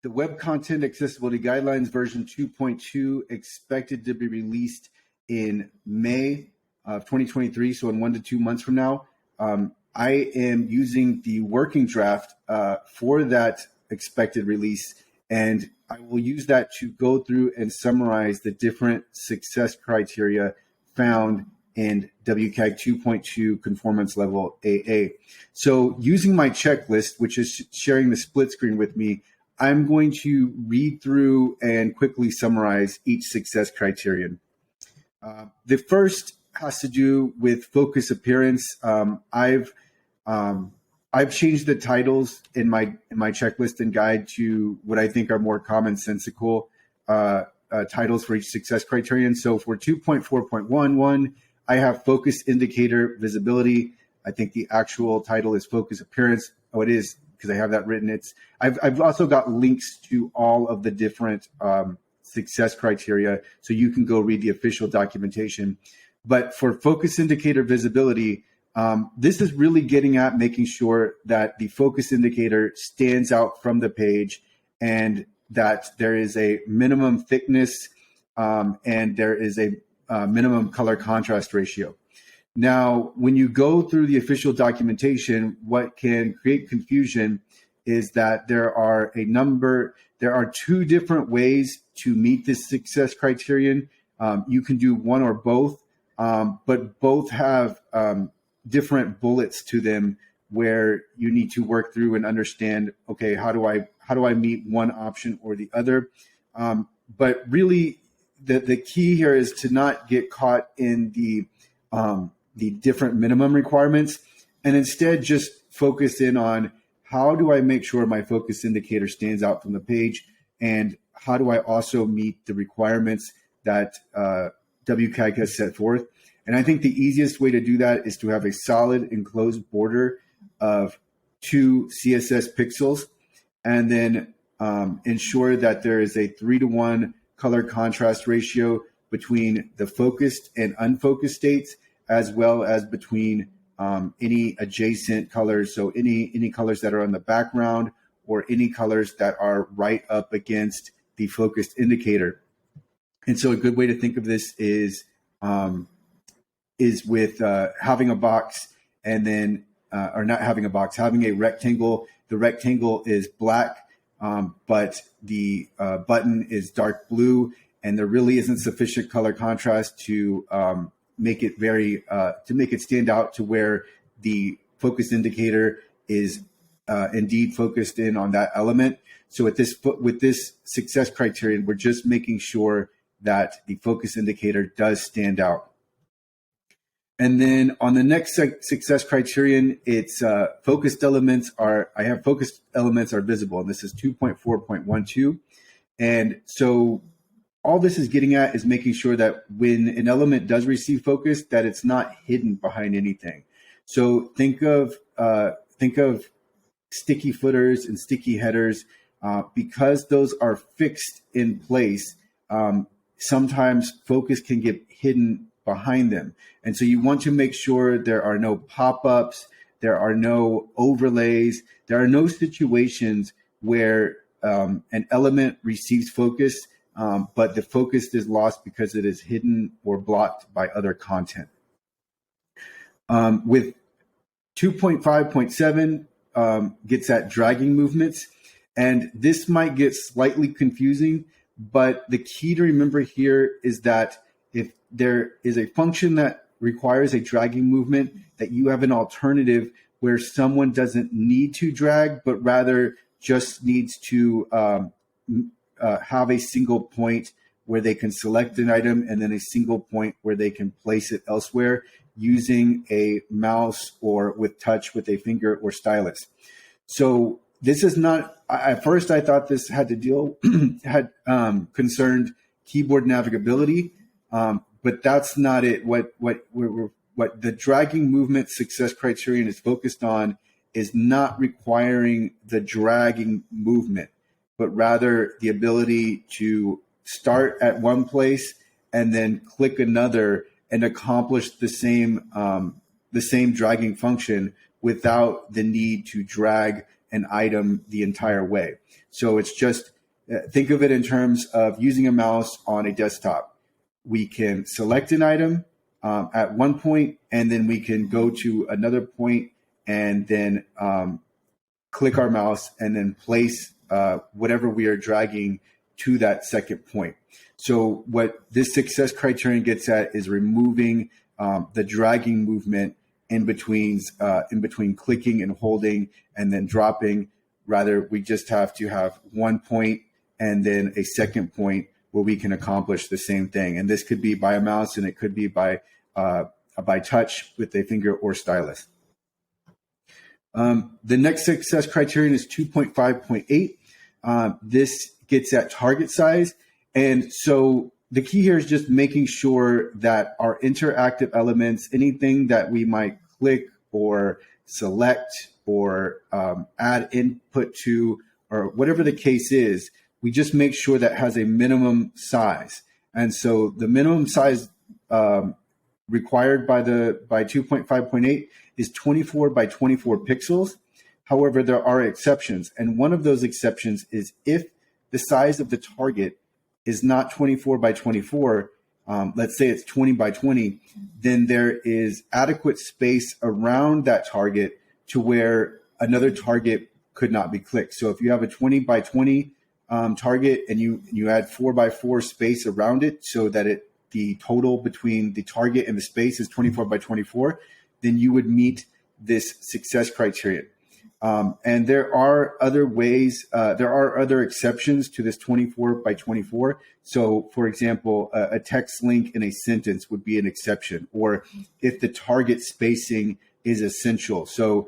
The Web Content Accessibility Guidelines version 2.2 expected to be released in May of 2023, so in 1 to 2 months from now. I am using the working draft for that expected release, and I will use that to go through and summarize the different success criteria found in WCAG 2.2 conformance level AA. So using my checklist, which is sharing the split screen with me, I'm going to read through and quickly summarize each success criterion. The first has to do with focus appearance. I've changed the titles in my checklist and guide to what I think are more commonsensical titles for each success criterion. So for 2.4.11, I have focus indicator visibility. I think the actual title is focus appearance. Oh, it is, because I have that written. I've also got links to all of the different success criteria, so you can go read the official documentation. But for focus indicator visibility, this is really getting at making sure that the focus indicator stands out from the page and that there is a minimum thickness and there is a minimum color contrast ratio. Now, when you go through the official documentation, what can create confusion is that there are 2 different ways to meet this success criterion. You can do one or both, but both have different bullets to them where you need to work through and understand, okay, how do I meet one option or the other? But really, the key here is to not get caught in the different minimum requirements, and instead just focus in on how do I make sure my focus indicator stands out from the page, and how do I also meet the requirements that WCAG has set forth. And I think the easiest way to do that is to have a solid enclosed border of 2 CSS pixels, and then ensure that there is a 3-to-1 color contrast ratio between the focused and unfocused states, as well as between any adjacent colors. So any colors that are on the background or any colors that are right up against the focused indicator. And so a good way to think of this is with having a box and then, or not having a box, having a rectangle. The rectangle is black, but the button is dark blue, and there really isn't sufficient color contrast to make it stand out to where the focus indicator is indeed focused in on that element. So with this success criterion, we're just making sure that the focus indicator does stand out. And then on the next success criterion, it's focused elements are visible, and this is 2.4.12. And so all this is getting at is making sure that when an element does receive focus, that it's not hidden behind anything. So think of sticky footers and sticky headers, because those are fixed in place. Sometimes focus can get hidden behind them. And so you want to make sure there are no pop-ups, there are no overlays, there are no situations where an element receives focus, but the focus is lost because it is hidden or blocked by other content. With 2.5.7 gets at dragging movements, and this might get slightly confusing, but the key to remember here is that if there is a function that requires a dragging movement, that you have an alternative where someone doesn't need to drag, but rather just needs to have a single point where they can select an item and then a single point where they can place it elsewhere using a mouse or with touch with a finger or stylus. So this is not, at first I thought this had concerned keyboard navigability, but that's not it. What the dragging movement success criterion is focused on is not requiring the dragging movement, but rather the ability to start at one place and then click another and accomplish the same dragging function without the need to drag an item the entire way. So it's just, think of it in terms of using a mouse on a desktop. We can select an item at one point, and then we can go to another point and then click our mouse and then place whatever we are dragging to that second point. So what this success criterion gets at is removing the dragging movement in between clicking and holding and then dropping. Rather, we just have to have one point and then a second point where we can accomplish the same thing. And this could be by a mouse, and it could be by touch with a finger or stylus. The next success criterion is 2.5.8. This gets at target size. And so the key here is just making sure that our interactive elements, anything that we might click or select or add input to, or whatever the case is, we just make sure that has a minimum size. And so the minimum size required by 2.5.8 is 24 by 24 pixels. However, there are exceptions. And one of those exceptions is if the size of the target is not 24 by 24, let's say it's 20 by 20, then there is adequate space around that target to where another target could not be clicked. So if you have a 20 by 20 target and you add 4 by 4 space around it so that the total between the target and the space is 24 by 24, then you would meet this success criterion. And there are other ways, there are other exceptions to this 24 by 24. So for example, a text link in a sentence would be an exception, or if the target spacing is essential. So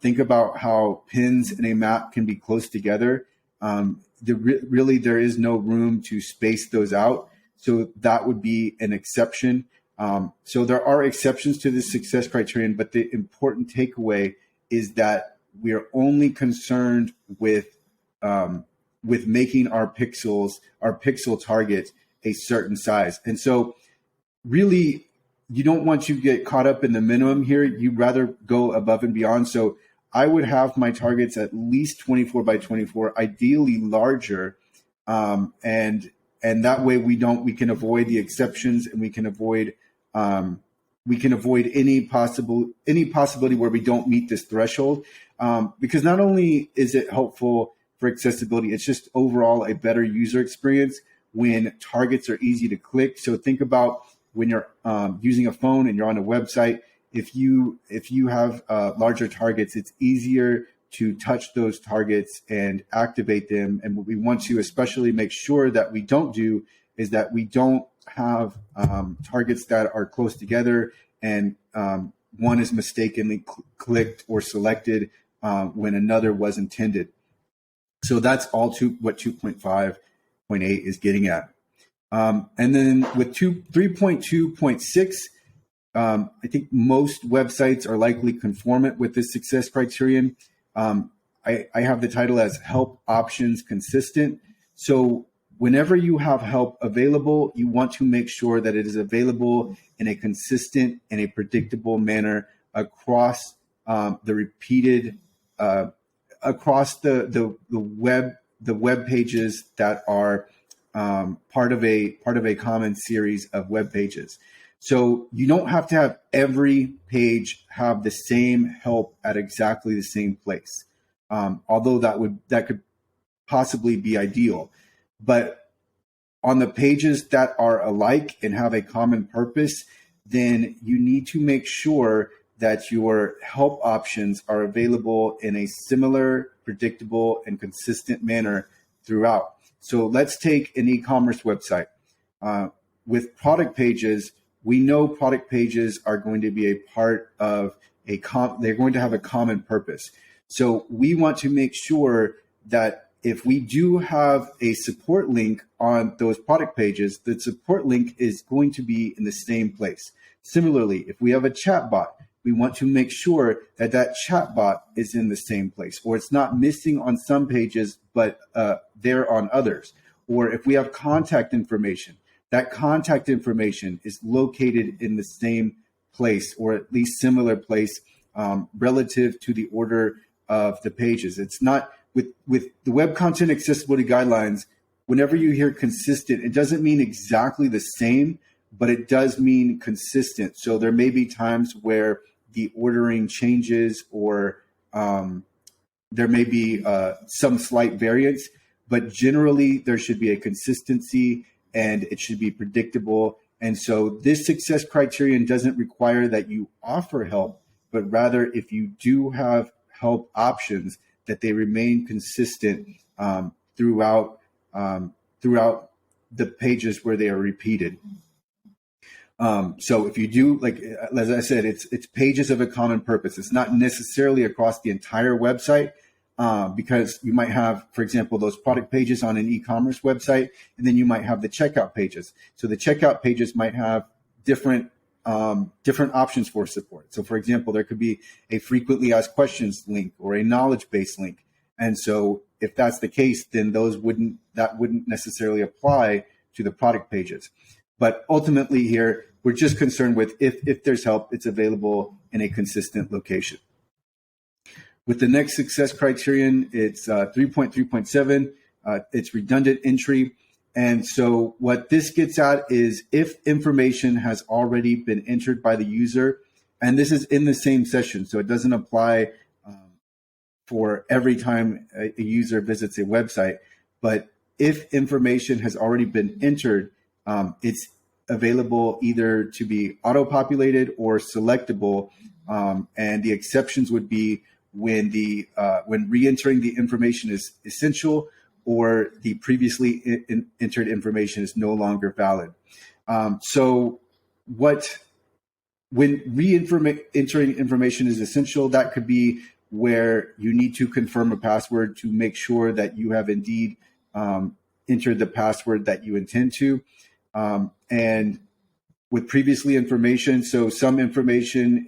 think about how pins in a map can be close together. Really, there is no room to space those out. So that would be an exception. So there are exceptions to this success criterion, but the important takeaway is that we are only concerned with making our pixel target a certain size. And so really, you don't want to get caught up in the minimum here. You'd rather go above and beyond. So I would have my targets at least 24 by 24, ideally larger. And that way we can avoid the exceptions, and we can avoid any possibility where we don't meet this threshold. Because not only is it helpful for accessibility, it's just overall a better user experience when targets are easy to click. So think about when you're using a phone and you're on a website. If you have larger targets, it's easier to touch those targets and activate them. And what we want to especially make sure that we don't do is that we don't have targets that are close together and one is mistakenly clicked or selected when another was intended. So that's all what 2.5.8 is getting at. And then with 3.2.6, I think most websites are likely conformant with this success criterion. I have the title as help options consistent. So whenever you have help available, you want to make sure that it is available in a consistent and a predictable manner across across the web pages that are part of a common series of web pages. So you don't have to have every page have the same help at exactly the same place, although that could possibly be ideal. But on the pages that are alike and have a common purpose, then you need to make sure that your help options are available in a similar, predictable, and consistent manner throughout. So let's take an e-commerce website. With product pages, we know product pages are going to be a part of they're going to have a common purpose. So we want to make sure that if we do have a support link on those product pages, the support link is going to be in the same place. Similarly, if we have a chat bot, we want to make sure that that chat bot is in the same place, or it's not missing on some pages, but there on others. Or if we have contact information, that contact information is located in the same place, or at least similar place relative to the order of the pages. It's not with the web content accessibility guidelines. Whenever you hear consistent, it doesn't mean exactly the same, but it does mean consistent. So there may be times where the ordering changes, or there may be some slight variance, but generally there should be a consistency and it should be predictable. And so this success criterion doesn't require that you offer help, but rather if you do have help options, that they remain consistent throughout the pages where they are repeated. So if you do, like, as I said, it's pages of a common purpose. It's not necessarily across the entire website, because you might have, for example, those product pages on an e-commerce website, and then you might have the checkout pages. So the checkout pages might have different options for support. So for example, there could be a frequently asked questions link or a knowledge-based link. And so if that's the case, then that wouldn't necessarily apply to the product pages. But ultimately here, we're just concerned with if there's help, it's available in a consistent location. With the next success criterion, it's 3.3.7. It's redundant entry. And so what this gets at is if information has already been entered by the user, and this is in the same session, so it doesn't apply for every time a user visits a website, but if information has already been entered, it's available either to be auto-populated or selectable, and the exceptions would be when re-entering the information is essential, or the previously entered information is no longer valid. So when re-entering information is essential, that could be where you need to confirm a password to make sure that you have indeed entered the password that you intend to. And with previously information, so some information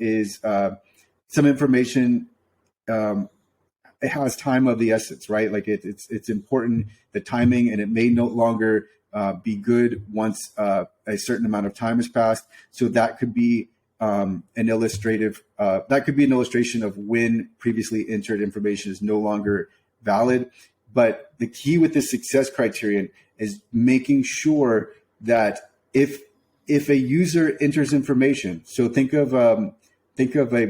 it has time of the essence, right? Like it's important, the timing, and it may no longer be good once a certain amount of time has passed. So that could be an illustration of when previously entered information is no longer valid. But the key with this success criterion is making sure that if a user enters information, so think of a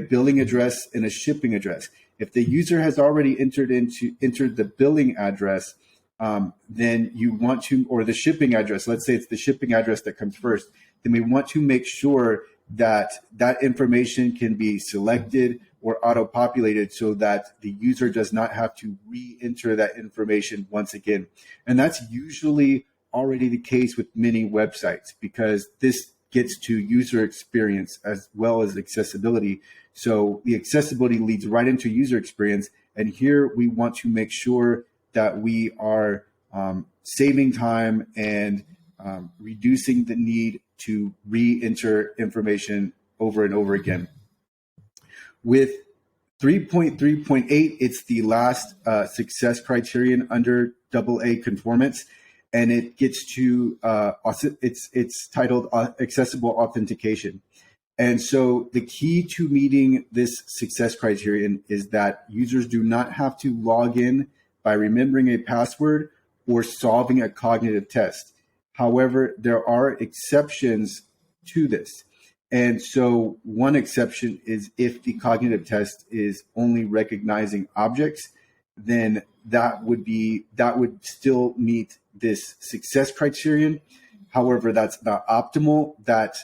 billing address and a shipping address. If the user has already entered the billing address, then you want to, or the shipping address, let's say it's the shipping address that comes first, then we want to make sure that that information can be selected or auto-populated so that the user does not have to re-enter that information once again. And that's usually already the case with many websites, because this gets to user experience as well as accessibility. So the accessibility leads right into user experience. And here we want to make sure that we are saving time and reducing the need to re-enter information over and over again. With 3.3.8, it's the last success criterion under AA conformance, and it gets to it's titled accessible authentication. And so the key to meeting this success criterion is that users do not have to log in by remembering a password or solving a cognitive test. However, there are exceptions to this. And so one exception is if the cognitive test is only recognizing objects, then that would still meet this success criterion. However, that's not optimal that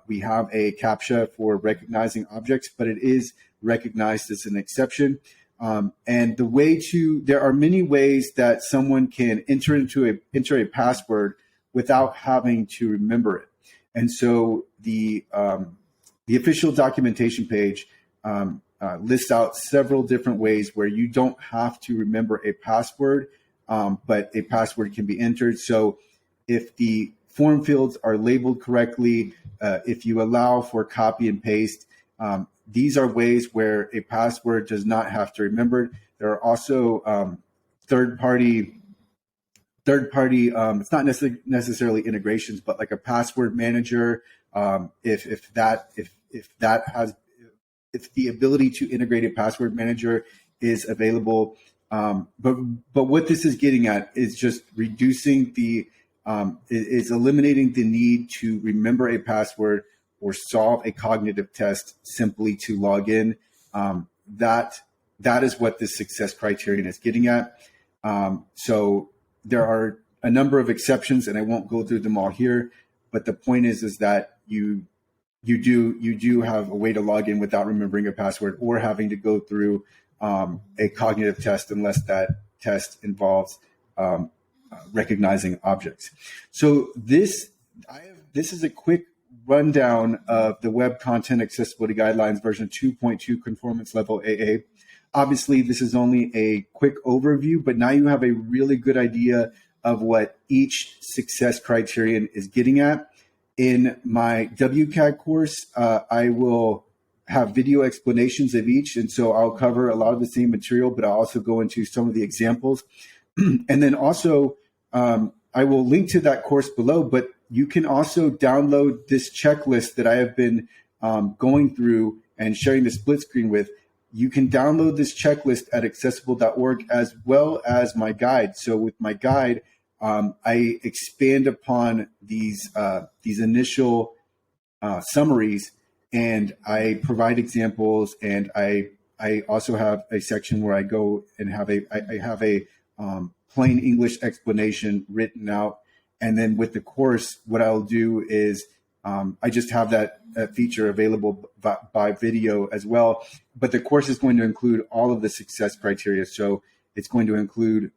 we have a CAPTCHA for recognizing objects, but it is recognized as an exception. And there are many ways that someone can enter a password without having to remember it. And so the official documentation page lists out several different ways where you don't have to remember a password, but a password can be entered. So if the form fields are labeled correctly, if you allow for copy and paste, these are ways where a password does not have to remember. There are also third-party. It's not necessarily integrations, but like a password manager. If the ability to integrate a password manager is available. But what this is getting at is just reducing is eliminating the need to remember a password or solve a cognitive test simply to log in. That is what this success criterion is getting at. So there are a number of exceptions, and I won't go through them all here. But the point is that you do have a way to log in without remembering a password or having to go through a cognitive test, unless that test involves recognizing objects. So this is a quick rundown of the Web Content Accessibility Guidelines version 2.2 conformance level AA. Obviously, this is only a quick overview, but now you have a really good idea of what each success criterion is getting at. In my WCAG course, I will have video explanations of each, and so I'll cover a lot of the same material, but I'll also go into some of the examples. And then also, I will link to that course below, but you can also download this checklist that I have been going through and sharing the split screen with. You can download this checklist at accessible.org as well as my guide. So with my guide, I expand upon these initial summaries, and I provide examples, and I also have a section where I go and have a plain English explanation written out. And then with the course, what I'll do is I just have that feature available by video as well. But the course is going to include all of the success criteria. So it's going to include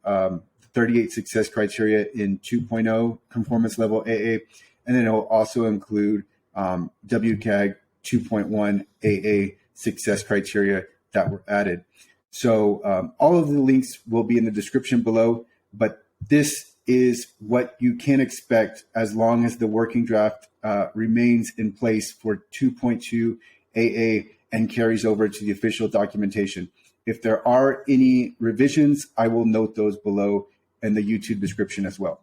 38 success criteria in 2.0 conformance level AA. And then it will also include WCAG 2.1 AA success criteria that were added. So all of the links will be in the description below, but this is what you can expect as long as the working draft remains in place for 2.2 AA and carries over to the official documentation. If there are any revisions, I will note those below in the YouTube description as well.